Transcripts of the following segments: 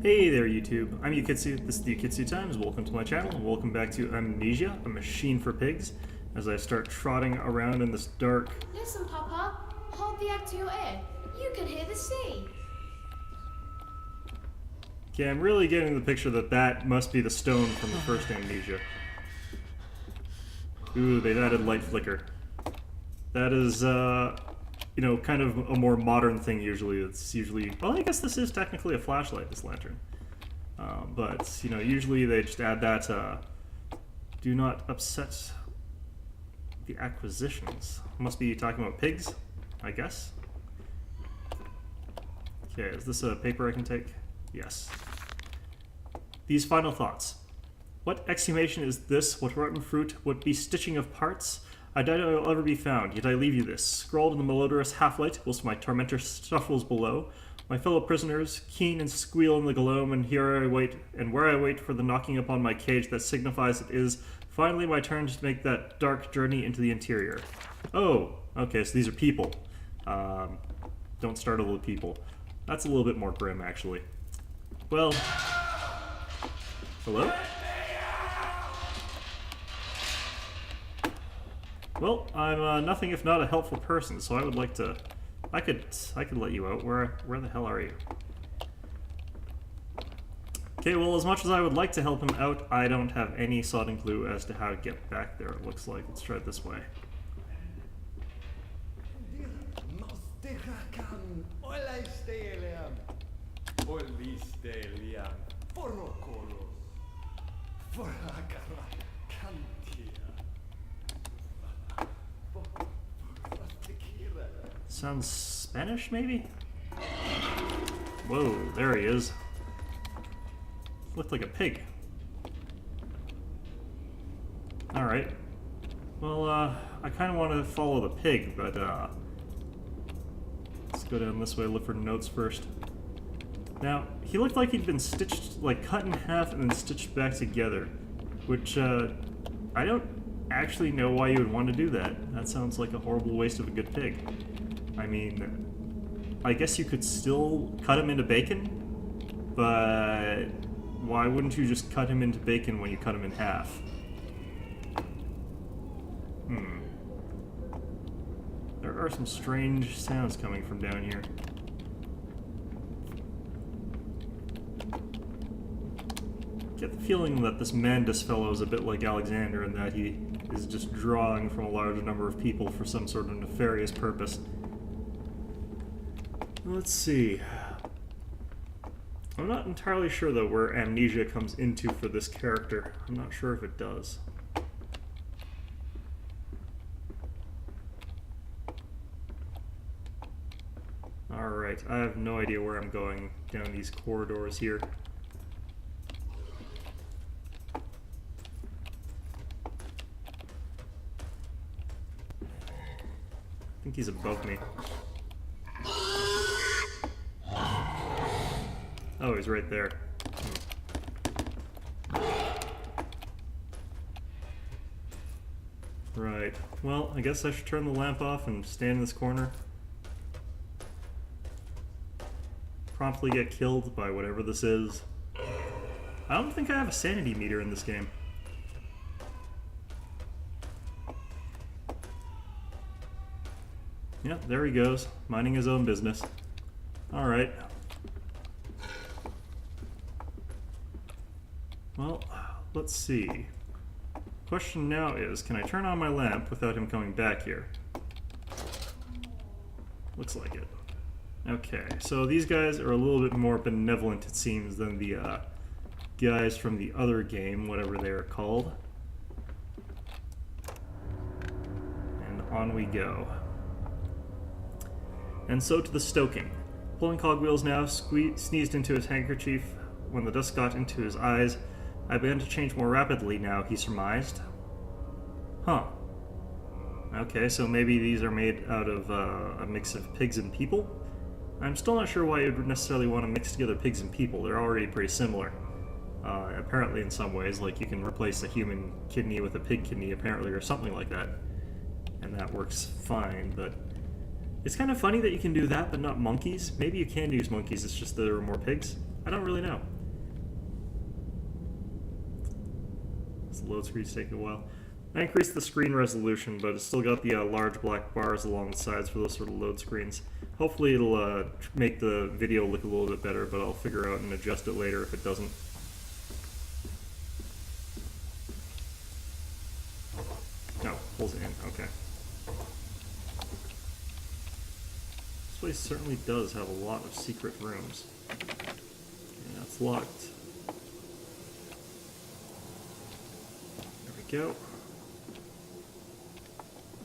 Hey there YouTube, I'm Yukitsu, this is the Yukitsu Times, welcome to my channel, and welcome back to Amnesia, a machine for pigs, as I start trotting around in this dark... Listen, Papa, hold the egg to your ear, you can hear the sea. Okay, I'm really getting the picture that that must be the stone from the first Amnesia. Ooh, they've added light flicker. That is, you know, kind of a more modern thing usually. It's usually... Well, I guess this is technically a flashlight, this lantern. But, you know, usually they just add that, do not upset the acquisitions. Must be talking about pigs, I guess. Okay, is this a paper I can take? Yes. These final thoughts. What exhumation is this? What rotten fruit? What bestitching of parts? I doubt I will ever be found, yet I leave you this, scrawled in the malodorous half-light, whilst my tormentor shuffles below. My fellow prisoners, keen and squeal in the gloam, and here I wait, and where I wait for the knocking upon my cage that signifies it is finally my turn to make that dark journey into the interior. Oh, okay, so these are people. Don't startle the people. That's a little bit more grim, actually. Well... Hello? Well, I'm nothing if not a helpful person, so I would like to... I could let you out. Where the hell are you? Okay, well, as much as I would like to help him out, I don't have any sodding clue as to how to get back there, it looks like. Let's try it this way. Sounds Spanish, maybe? Whoa, there he is. Looked like a pig. Alright. Well, I kind of want to follow the pig, but, let's go down this way, look for notes first. Now, he looked like he'd been stitched, like, cut in half and then stitched back together, which, I don't actually know why you would want to do that. That sounds like a horrible waste of a good pig. I mean, I guess you could still cut him into bacon, but why wouldn't you just cut him into bacon when you cut him in half? There are some strange sounds coming from down here. Get the feeling that this Mandus fellow is a bit like Alexander in that he is just drawing from a large number of people for some sort of nefarious purpose. Let's see. I'm not entirely sure, though, where Amnesia comes into for this character. I'm not sure if it does. Alright, I have no idea where I'm going down these corridors here. I think he's above me. Oh, he's right there. Right. Well, I guess I should turn the lamp off and stand in this corner. Promptly get killed by whatever this is. I don't think I have a sanity meter in this game. Yep, there he goes, minding his own business. Alright. Well, let's see. Question now is, can I turn on my lamp without him coming back here? Looks like it. Okay, so these guys are a little bit more benevolent, it seems, than the guys from the other game, whatever they are called. And on we go. And so to the stoking. Pulling cogwheels now, sneezed into his handkerchief. When the dust got into his eyes, I began to change more rapidly now, he surmised. Huh. Okay, so maybe these are made out of a mix of pigs and people? I'm still not sure why you'd necessarily want to mix together pigs and people. They're already pretty similar. Apparently in some ways, like you can replace a human kidney with a pig kidney, apparently, or something like that. And that works fine, but... It's kind of funny that you can do that, but not monkeys. Maybe you can use monkeys, it's just that there are more pigs. I don't really know. This load screen's taking a while. I increased the screen resolution, but it's still got the large black bars along the sides for those sort of load screens. Hopefully it'll make the video look a little bit better, but I'll figure out and adjust it later if it doesn't. No, pulls it in, okay. This place certainly does have a lot of secret rooms. Yeah, it's locked. There we go.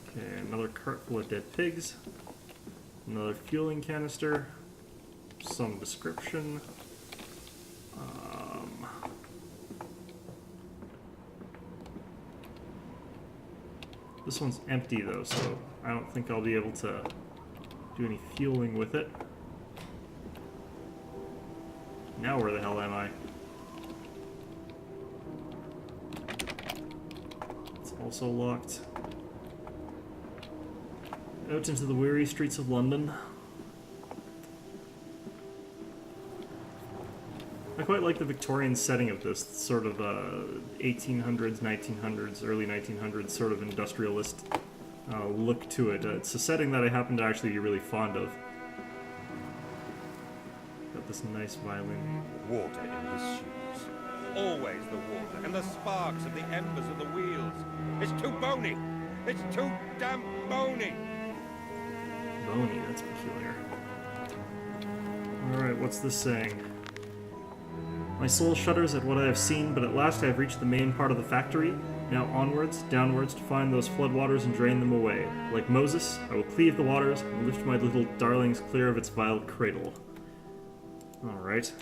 Okay, another cart full of dead pigs. Another fueling canister. Some description. This one's empty though, so I don't think I'll be able to do any fueling with it. Now where the hell am I? It's also locked. Out into the weary streets of London. I quite like the Victorian setting of this, sort of 1800s, 1900s, early 1900s sort of industrialist look to it. It's a setting that I happen to actually be really fond of. Got this nice violin. Water in his shoes. Always the water and the sparks of the embers of the wheels. It's too bony. It's too damn bony. Bony, that's peculiar. Alright, what's this saying? My soul shudders at what I have seen, but at last I have reached the main part of the factory. Now onwards, downwards, to find those floodwaters and drain them away. Like Moses, I will cleave the waters and lift my little darlings clear of its vile cradle. Alright.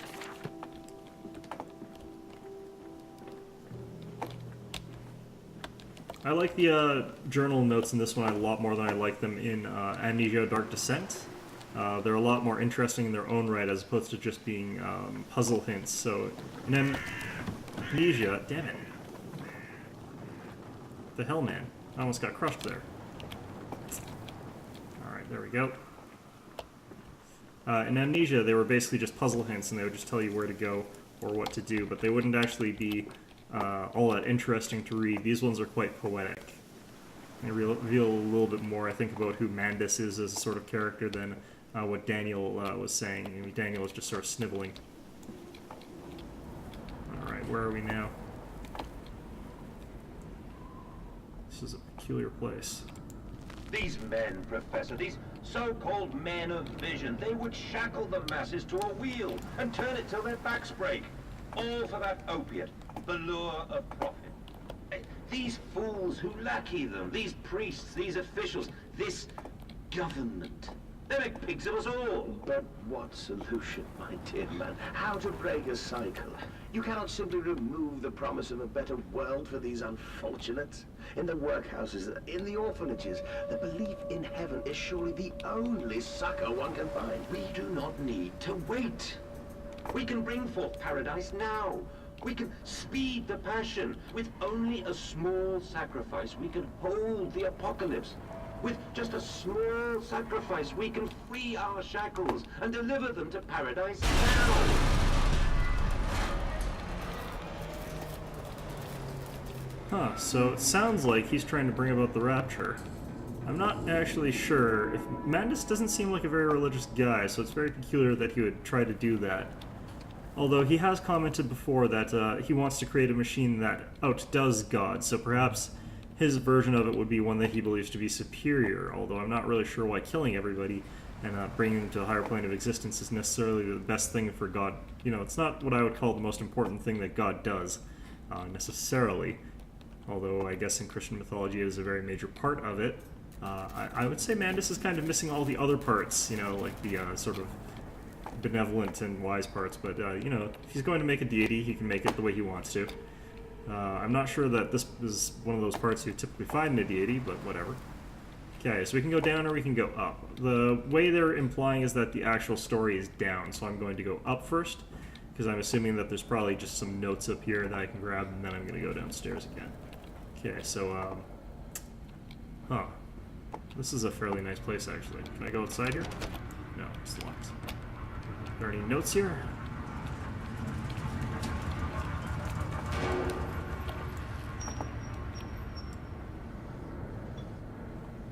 I like the journal notes in this one a lot more than I like them in Amnesia Dark Descent. They're a lot more interesting in their own right as opposed to just being puzzle hints. So in Amnesia, damn it. The hell, man. I almost got crushed there. Alright, there we go. In Amnesia, they were basically just puzzle hints and they would just tell you where to go or what to do, but they wouldn't actually be all that interesting to read. These ones are quite poetic. They reveal a little bit more, I think, about who Mandus is as a sort of character than what Daniel was saying. I mean, Daniel was just sort of sniveling. Alright, where are we now? This is a peculiar place. These men, Professor, these so-called men of vision, they would shackle the masses to a wheel and turn it till their backs break. All for that opiate, the lure of profit. These fools who lackey them, these priests, these officials, this government, they make pigs of us all. But what solution, my dear man? How to break a cycle? You cannot simply remove the promise of a better world for these unfortunates. In the workhouses, in the orphanages, the belief in heaven is surely the only succor one can find. We do not need to wait. We can bring forth paradise now. We can speed the passion. With only a small sacrifice, we can hold the apocalypse. With just a small sacrifice, we can free our shackles and deliver them to paradise now. Huh, so it sounds like he's trying to bring about the rapture. I'm not actually sure. If Mandus doesn't seem like a very religious guy, so it's very peculiar that he would try to do that. Although he has commented before that he wants to create a machine that outdoes God, so perhaps his version of it would be one that he believes to be superior, although I'm not really sure why killing everybody and bringing them to a higher plane of existence is necessarily the best thing for God. You know, it's not what I would call the most important thing that God does, necessarily. Although I guess in Christian mythology it is a very major part of it. I would say Mandus is kind of missing all the other parts, you know, like the sort of benevolent and wise parts, but you know, if he's going to make a deity, he can make it the way he wants to. I'm not sure that this is one of those parts you typically find in a deity, but whatever. Okay, so we can go down or we can go up. The way they're implying is that the actual story is down, so I'm going to go up first, because I'm assuming that there's probably just some notes up here that I can grab, and then I'm going to go downstairs again. Okay, so, huh. This is a fairly nice place, actually. Can I go outside here? No, it's locked. Are there any notes here?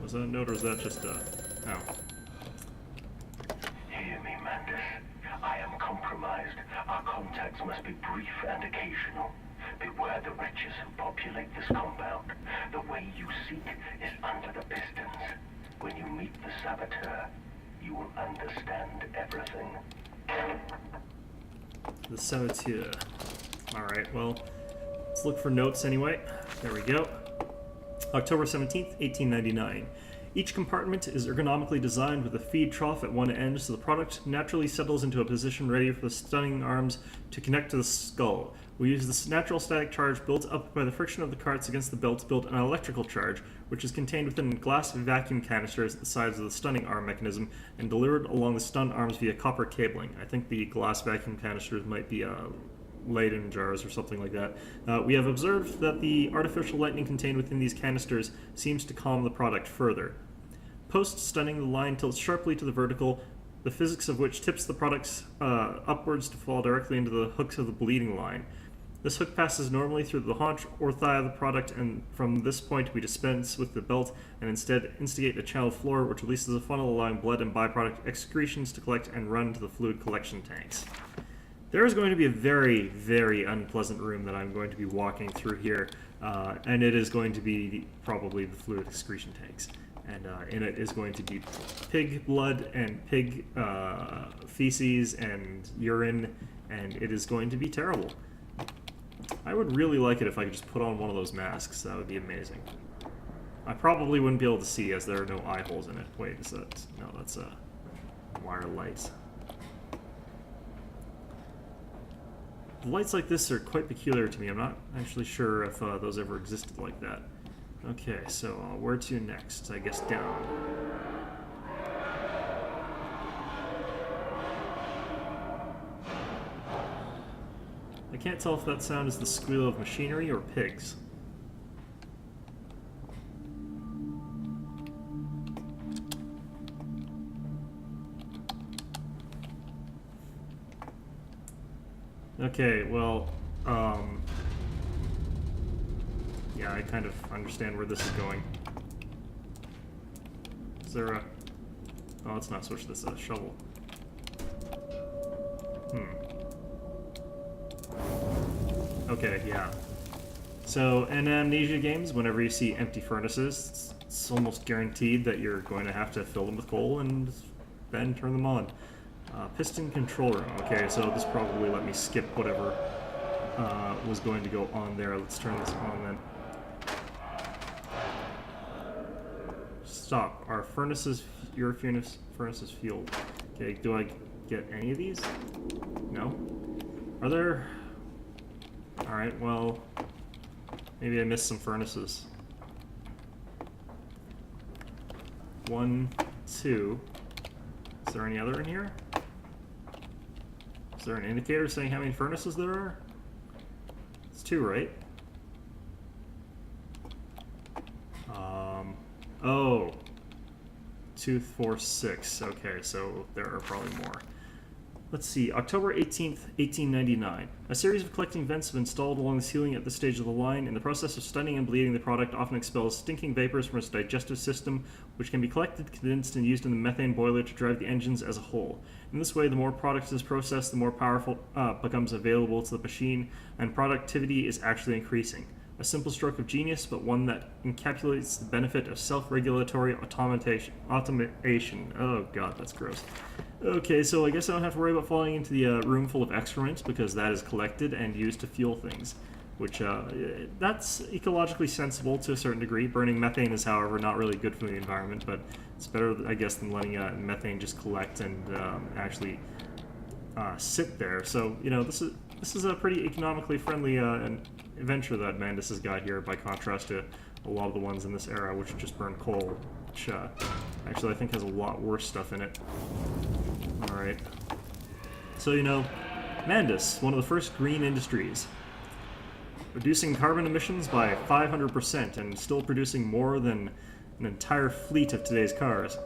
Was that a note or is that just oh. Hear me, Mandus. I am compromised. Our contacts must be brief and occasional. Beware the wretches who populate this compound. The way you seek is under the pistons. When you meet the saboteur, you will understand everything. The saboteur. Alright, well, let's look for notes anyway. There we go. October 17th, 1899. Each compartment is ergonomically designed with a feed trough at one end, so the product naturally settles into a position ready for the stunning arms to connect to the skull. We use this natural static charge built up by the friction of the carts against the belt to build an electrical charge, which is contained within glass vacuum canisters at the sides of the stunning arm mechanism and delivered along the stun arms via copper cabling. I think the glass vacuum canisters might be Leyden jars or something like that. We have observed that the artificial lightning contained within these canisters seems to calm the product further. Post-stunning, the line tilts sharply to the vertical, the physics of which tips the products upwards to fall directly into the hooks of the bleeding line. This hook passes normally through the haunch or thigh of the product, and from this point we dispense with the belt and instead instigate a channel floor which releases a funnel allowing blood and byproduct excretions to collect and run to the fluid collection tanks. There is going to be a very, very unpleasant room that I'm going to be walking through here, and it is going to be probably the fluid excretion tanks. And in it is going to be pig blood and pig feces and urine, and it is going to be terrible. I would really like it if I could just put on one of those masks. That would be amazing. I probably wouldn't be able to see as there are no eye holes in it. Wait, is that... No, that's a wire light. The lights like this are quite peculiar to me. I'm not actually sure if those ever existed like that. Okay, so where to next? I guess down. I can't tell if that sound is the squeal of machinery or pigs. Okay, well, yeah, I kind of understand where this is going. Is there a... Oh, let's not switch this, shovel. Okay, yeah. So, in Amnesia games, whenever you see empty furnaces, it's almost guaranteed that you're going to have to fill them with coal and then turn them on. Piston control room. Okay, so this probably let me skip whatever was going to go on there. Let's turn this on then. Stop. Are furnaces, your furnaces fueled? Okay, do I get any of these? No? Are there... Alright, well, maybe I missed some furnaces. 1, 2. Is there any other in here? Is there an indicator saying how many furnaces there are? It's 2, right? Oh. 2, 4, 6. Okay, so there are probably more. Let's see, October 18th, 1899. A series of collecting vents have been installed along the ceiling at this stage of the line. In the process of stunning and bleeding, the product often expels stinking vapors from its digestive system, which can be collected, condensed, and used in the methane boiler to drive the engines as a whole. In this way, the more product is processed, the more powerful becomes available to the machine, and productivity is actually increasing. A simple stroke of genius, but one that encapsulates the benefit of self-regulatory automation. Oh god, that's gross. Okay, so I guess I don't have to worry about falling into the room full of excrement, because that is collected and used to fuel things. Which, that's ecologically sensible to a certain degree. Burning methane is, however, not really good for the environment, but it's better, I guess, than letting methane just collect and actually sit there. So, you know, this is a pretty economically friendly adventure that Mandus has got here, by contrast to a lot of the ones in this era, which just burn coal, which actually I think has a lot worse stuff in it. Alright. So, you know, Mandus, one of the first green industries, reducing carbon emissions by 500% and still producing more than an entire fleet of today's cars.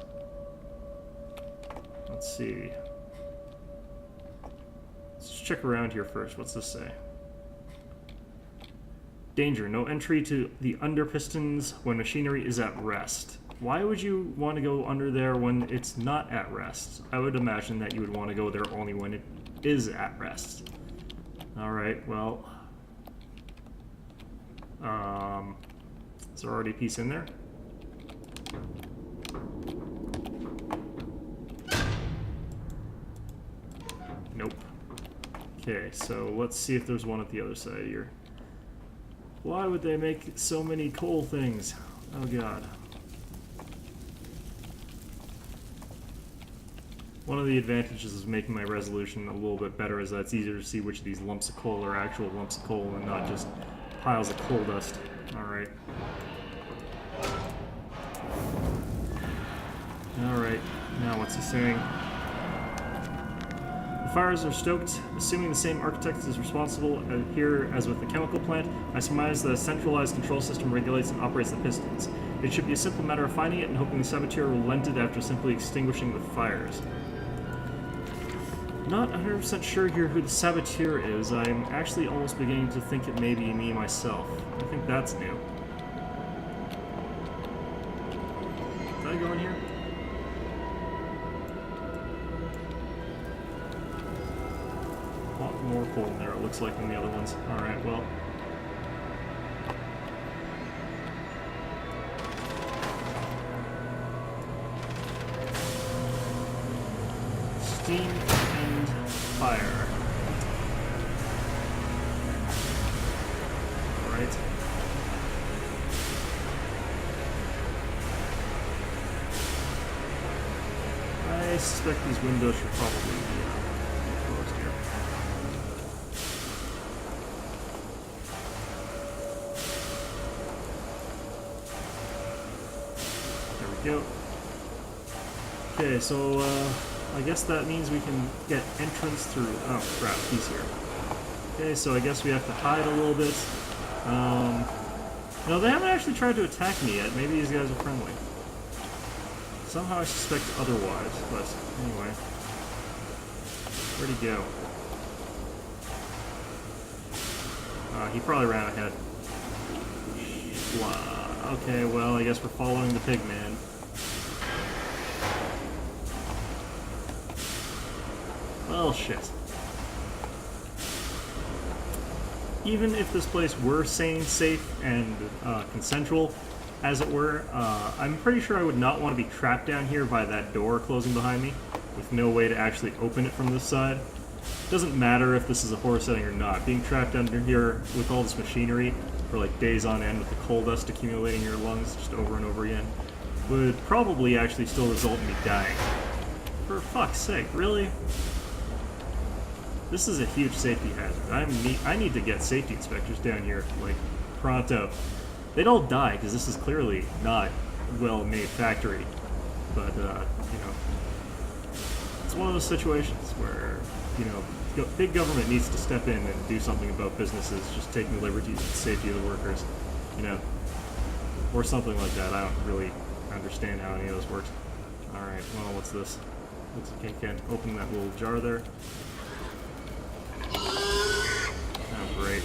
Let's see. Let's just check around here first. What's this say? Danger. No entry to the under pistons when machinery is at rest. Why would you want to go under there when it's not at rest? I would imagine that you would want to go there only when it is at rest. Alright, well... is there already a piece in there? Nope. Okay, so let's see if there's one at the other side here. Why would they make so many coal things? Oh god. One of the advantages of making my resolution a little bit better is that it's easier to see which of these lumps of coal are actual lumps of coal and not just piles of coal dust. Alright. Alright, now what's he saying? The fires are stoked, assuming the same architect is responsible here as with the chemical plant. I surmise the centralized control system regulates and operates the pistons. It should be a simple matter of finding it and hoping the saboteur relented after simply extinguishing the fires. Not 100% sure here who the saboteur is. I'm actually almost beginning to think it may be me myself. I think that's new. Did I go in here? A lot more coal in there, it looks like, than the other ones. Alright, well. Steam and fire. Alright. I suspect these windows should probably be closed here. There we go. Okay, so I guess that means we can get entrance through... Oh, crap, he's here. Okay, so I guess we have to hide a little bit. No, they haven't actually tried to attack me yet. Maybe these guys are friendly. Somehow I suspect otherwise, but anyway. Where'd he go? He probably ran ahead. Blah. Okay, well, I guess we're following the pig man. Well, shit. Even if this place were sane, safe, and consensual, as it were, I'm pretty sure I would not want to be trapped down here by that door closing behind me, with no way to actually open it from this side. Doesn't matter if this is a horror setting or not. Being trapped under here with all this machinery for like days on end with the coal dust accumulating in your lungs just over and over again would probably actually still result in me dying. For fuck's sake, really? This is a huge safety hazard. I need to get safety inspectors down here, like, pronto. They'd all die, because this is clearly not a well-made factory. But, you know, it's one of those situations where, you know, big government needs to step in and do something about businesses just taking liberties with the safety of the workers, you know, or something like that. I don't really understand how any of this works. Alright, well, what's this? Looks like I can't open that little jar there. Oh, great.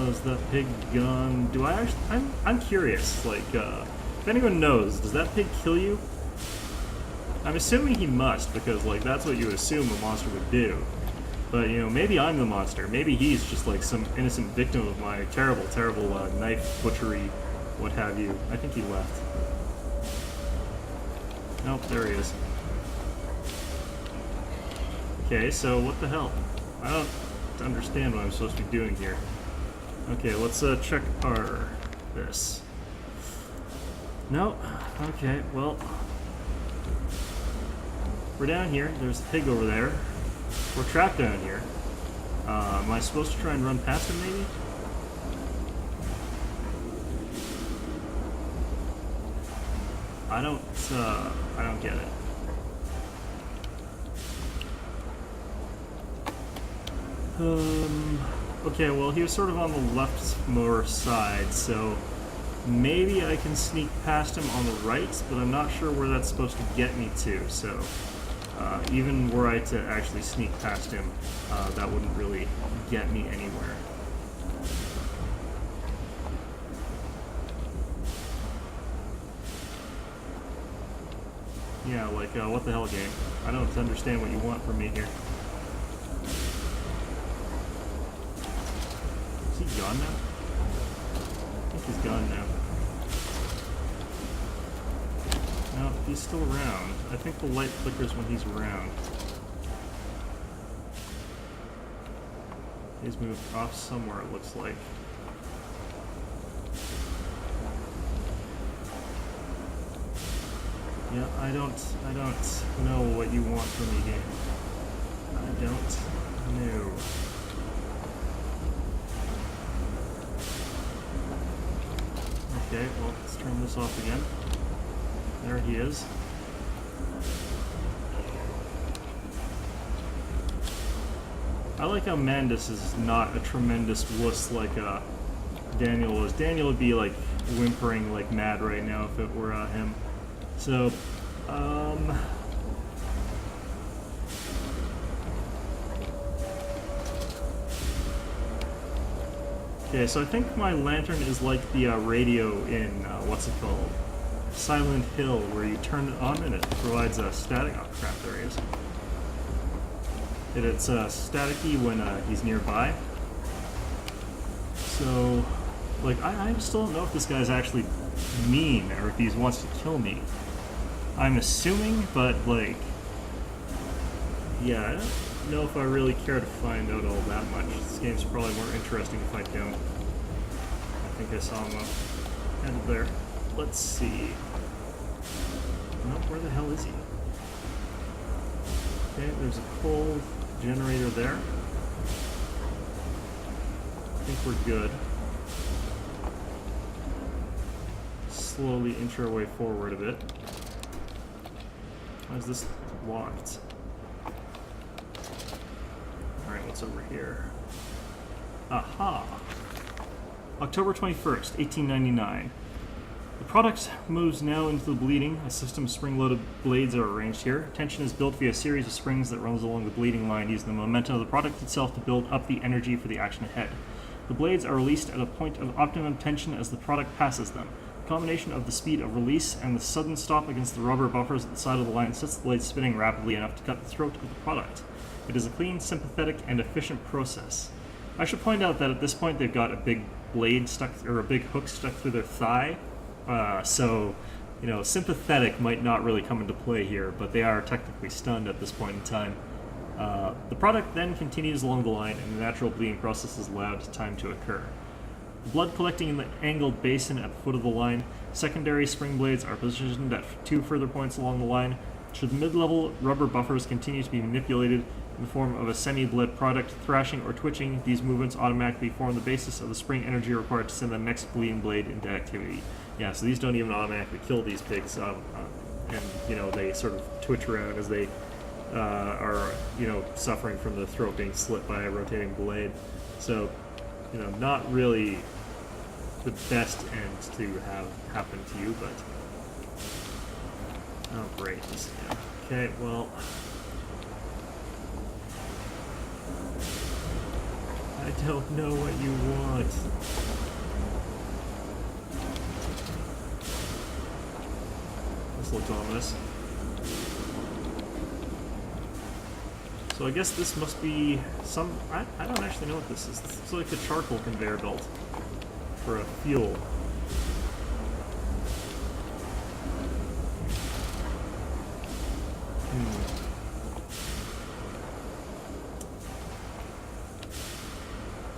Is that pig gone? Do I actually... I'm curious, like, if anyone knows, does that pig kill you? I'm assuming he must, because, like, that's what you assume a monster would do. But, you know, maybe I'm the monster. Maybe he's just, like, some innocent victim of my terrible, terrible knife butchery, what have you. I think he left. Nope, there he is. Okay, so what the hell? I don't understand what I'm supposed to be doing here. Okay, let's check this. No? Okay, well... We're down here. There's a pig over there. We're trapped down here. Am I supposed to try and run past him, maybe? I don't get it. Okay, well, he was sort of on the leftmost side, so maybe I can sneak past him on the right, but I'm not sure where that's supposed to get me to, so Even were I to actually sneak past him, that wouldn't really get me anywhere. Yeah, like, what the hell, game? I don't understand what you want from me here. Is he gone now? I think he's gone now. No, he's still around. I think the light flickers when he's around. He's moved off somewhere, it looks like. Yeah, I don't know what you want from me, game. I don't know. Okay, well, let's turn this off again. There he is. I like how Mandus is not a tremendous wuss like Daniel was. Daniel would be like whimpering like mad right now if it were him. So, okay, so I think my lantern is like the radio in, what's it called? Silent Hill, where you turn it on and it provides a static. Oh crap, there he is. It's staticky when he's nearby. So, like, I still don't know if this guy's actually mean or if he wants to kill me. I'm assuming, but like, yeah, I don't know if I really care to find out all that much. This game's probably more interesting if I don't. I think I saw him headed there. Let's see. Oh, where the hell is he? Okay, there's a coal generator there. I think we're good. Slowly inch our way forward a bit. Why is this locked? Alright, what's over here? Aha! October 21st, 1899. The product moves now into the bleeding. A system of spring-loaded blades are arranged here. Tension is built via a series of springs that runs along the bleeding line, using the momentum of the product itself to build up the energy for the action ahead. The blades are released at a point of optimum tension as the product passes them. The combination of the speed of release and the sudden stop against the rubber buffers at the side of the line sets the blade spinning rapidly enough to cut the throat of the product. It is a clean, sympathetic, and efficient process. I should point out that at this point they've got a big blade stuck, or a big hook stuck through their thigh. So, you know, sympathetic might not really come into play here, but they are technically stunned at this point in time. The product then continues along the line, and the natural bleeding process is allowed time to occur. The blood collecting in the angled basin at the foot of the line. Secondary spring blades are positioned at 2 further points along the line. Should the mid-level rubber buffers continue to be manipulated in the form of a semi-bled product, thrashing or twitching, these movements automatically form the basis of the spring energy required to send the next bleeding blade into activity. Yeah, so these don't even automatically kill these pigs, and, you know, they sort of twitch around as they are, you know, suffering from the throat being slit by a rotating blade. So, you know, not really the best end to have happen to you, but... Oh, great. Yeah. Okay, well... I don't know what you want. This looks ominous. So I guess this must be some... I don't actually know what this is. This looks like a charcoal conveyor belt for a fuel.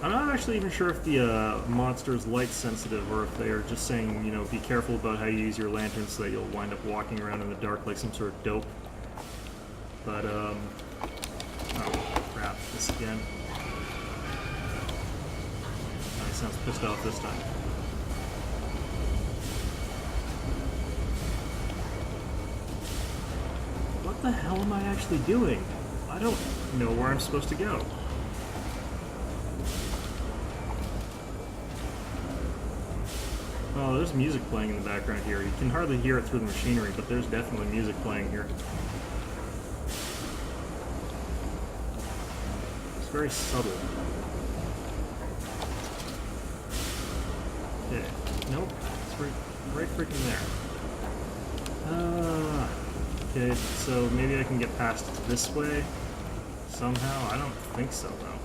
I'm not actually even sure if the monster is light sensitive or if they are just saying, you know, be careful about how you use your lantern so that you'll wind up walking around in the dark like some sort of dope. But, oh, crap, this again. Oh, he sounds pissed off this time. What the hell am I actually doing? I don't know where I'm supposed to go. Oh, there's music playing in the background here. You can hardly hear it through the machinery, but there's definitely music playing here. very subtle. Okay. Nope. It's right freaking there. Okay, so maybe I can get past it this way somehow? I don't think so, though.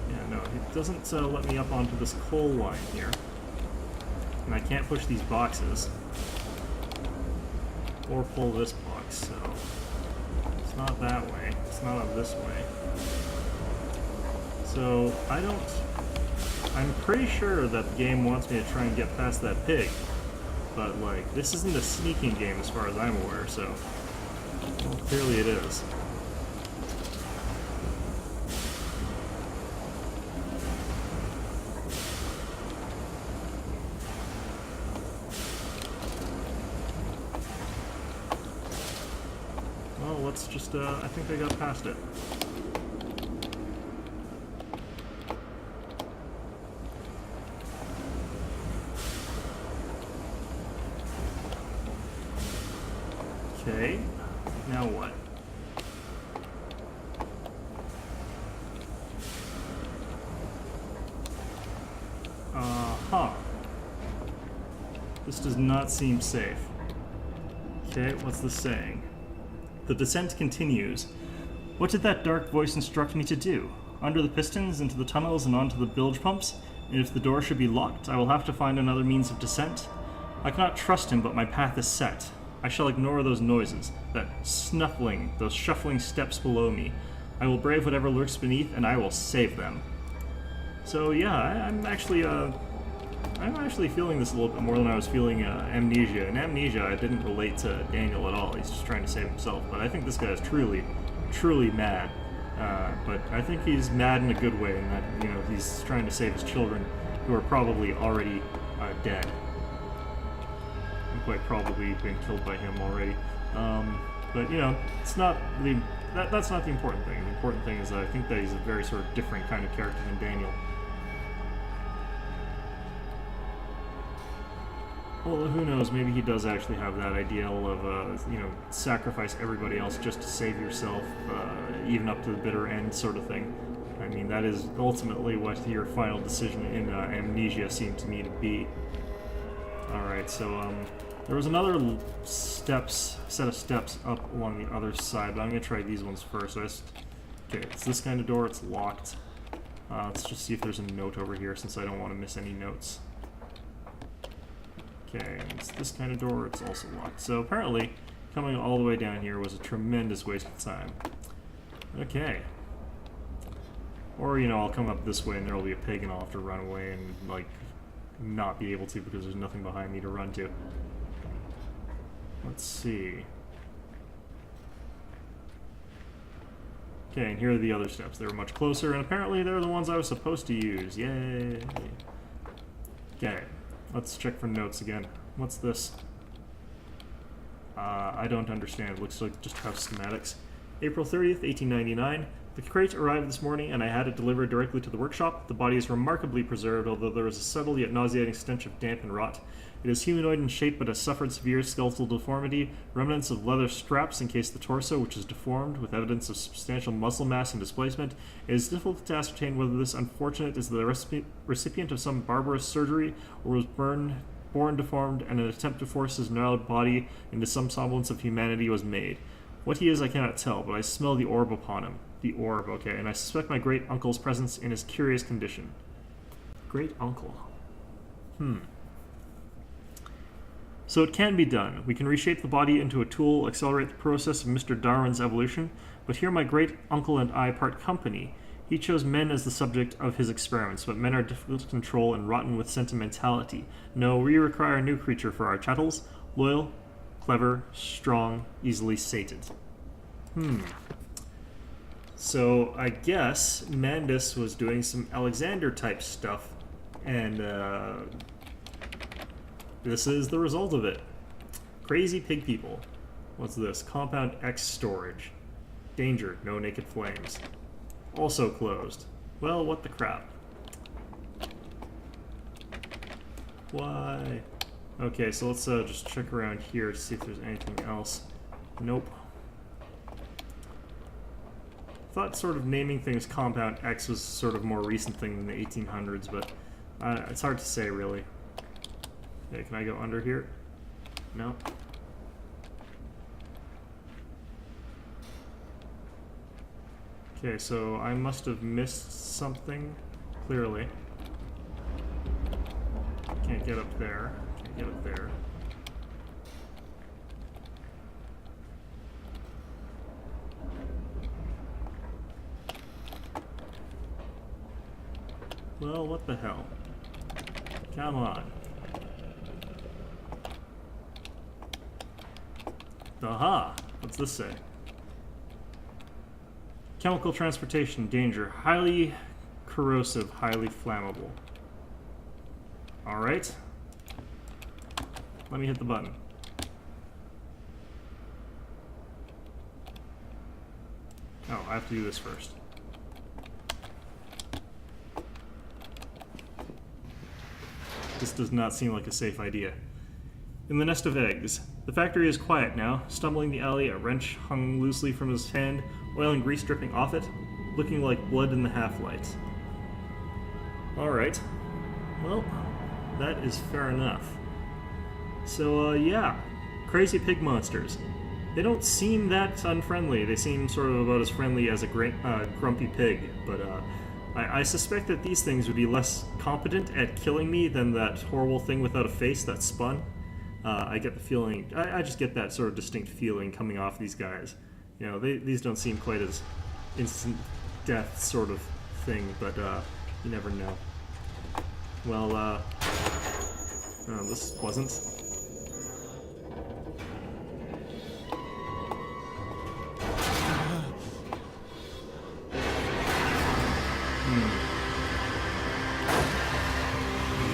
Yeah, no, it doesn't let me up onto this coal line here. And I can't push these boxes. Or pull this box, so... It's not that way. It's not up this way. So, I'm pretty sure that the game wants me to try and get past that pig. But, like, this isn't a sneaking game as far as I'm aware, so... Well, clearly it is. Well, let's just, I think I got past it. Okay, now what? This does not seem safe. Okay, what's this saying? The descent continues. What did that dark voice instruct me to do? Under the pistons, into the tunnels, and onto the bilge pumps? And if the door should be locked, I will have to find another means of descent? I cannot trust him, but my path is set. I shall ignore those noises, that snuffling, those shuffling steps below me. I will brave whatever lurks beneath, and I will save them. So yeah, I'm actually feeling this a little bit more than I was feeling Amnesia. In Amnesia, I didn't relate to Daniel at all. He's just trying to save himself. But I think this guy is truly, truly mad. But I think he's mad in a good way, in that, you know, he's trying to save his children, who are probably already dead. Quite probably been killed by him already. But, you know, it's not the... That's not the important thing. The important thing is that I think that he's a very sort of different kind of character than Daniel. Well, who knows, maybe he does actually have that ideal of, you know, sacrifice everybody else just to save yourself, even up to the bitter end sort of thing. I mean, that is ultimately what your final decision in Amnesia seemed to me to be. Alright, so, there was another set of steps up along the other side, but I'm going to try these ones first. Okay, it's this kind of door, it's locked. Let's just see if there's a note over here, since I don't want to miss any notes. Okay, and it's this kind of door, it's also locked. So apparently, coming all the way down here was a tremendous waste of time. Okay. Or, you know, I'll come up this way and there'll be a pig and I'll have to run away and, like, not be able to because there's nothing behind me to run to. Let's see. Okay, and here are the other steps. They were much closer, and apparently they're the ones I was supposed to use. Yay! Okay, let's check for notes again. What's this? I don't understand. It looks like just house schematics. April 30th, 1899. The crate arrived this morning, and I had it delivered directly to the workshop. The body is remarkably preserved, although there is a subtle yet nauseating stench of damp and rot. It is humanoid in shape, but has suffered severe skeletal deformity, remnants of leather straps encase the torso, which is deformed, with evidence of substantial muscle mass and displacement. It is difficult to ascertain whether this unfortunate is the recipient of some barbarous surgery, or was born deformed, and an attempt to force his gnarled body into some semblance of humanity was made. What he is I cannot tell, but I smell the orb upon him. The orb, okay, and I suspect my great-uncle's presence in his curious condition. Great-uncle. So it can be done. We can reshape the body into a tool, accelerate the process of Mr. Darwin's evolution, but here my great-uncle and I part company. He chose men as the subject of his experiments, but men are difficult to control and rotten with sentimentality. No, we require a new creature for our chattels, loyal, clever, strong, easily sated. So I guess Mandus was doing some Alexander-type stuff, and this is the result of it. Crazy pig people. What's this? Compound X storage. Danger, no naked flames. Also closed. Well, what the crap. Why? Okay, so let's just check around here to see if there's anything else. Nope. Thought sort of naming things Compound X was sort of a more recent thing than the 1800s, but it's hard to say, really. Okay, can I go under here? No. Okay, so I must have missed something, clearly. Can't get up there. Can't get up there. Well, what the hell? Come on. Aha! What's this say? Chemical transportation danger. Highly corrosive, highly flammable. Alright. Let me hit the button. Oh, I have to do this first. This does not seem like a safe idea. In the nest of eggs. The factory is quiet now. Stumbling the alley, a wrench hung loosely from his hand, oil and grease dripping off it, looking like blood in the half-light. Alright. Well, that is fair enough. So, yeah. Crazy pig monsters. They don't seem that unfriendly. They seem sort of about as friendly as a grumpy pig, but I suspect that these things would be less competent at killing me than that horrible thing without a face that spun. I get the feeling, I just get that sort of distinct feeling coming off these guys. You know, these don't seem quite as instant death sort of thing, but you never know. Well, oh, this wasn't.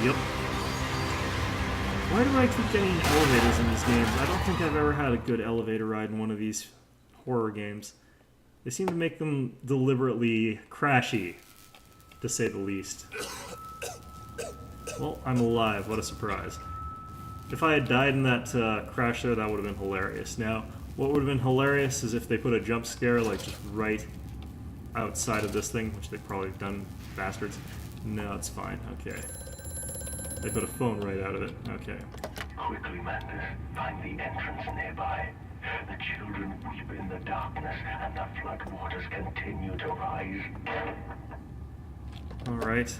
Yep. Why do I keep getting elevators in these games? I don't think I've ever had a good elevator ride in one of these horror games. They seem to make them deliberately crashy, to say the least. Well, I'm alive. What a surprise. If I had died in that crash there, that would have been hilarious. Now, what would have been hilarious is if they put a jump scare, like, just right outside of this thing, which they've probably done, bastards. No, it's fine. Okay. They put a phone right out of it. Okay. Quickly, Mandus, find the entrance nearby. The children weep in the darkness, and the floodwaters continue to rise. Alright.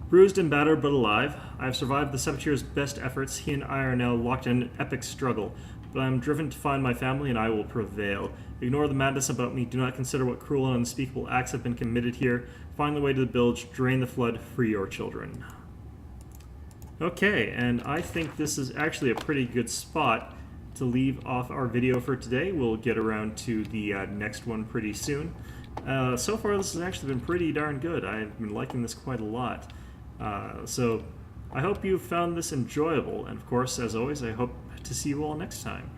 Bruised and battered but alive, I have survived the Saboteurs' best efforts. He and I are now locked in an epic struggle, but I am driven to find my family and I will prevail. Ignore the madness about me. Do not consider what cruel and unspeakable acts have been committed here. Find the way to the bilge, drain the flood, free your children. Okay, and I think this is actually a pretty good spot to leave off our video for today. We'll get around to the next one pretty soon. So far, this has actually been pretty darn good. I've been liking this quite a lot. So I hope you found this enjoyable, and of course, as always, I hope to see you all next time.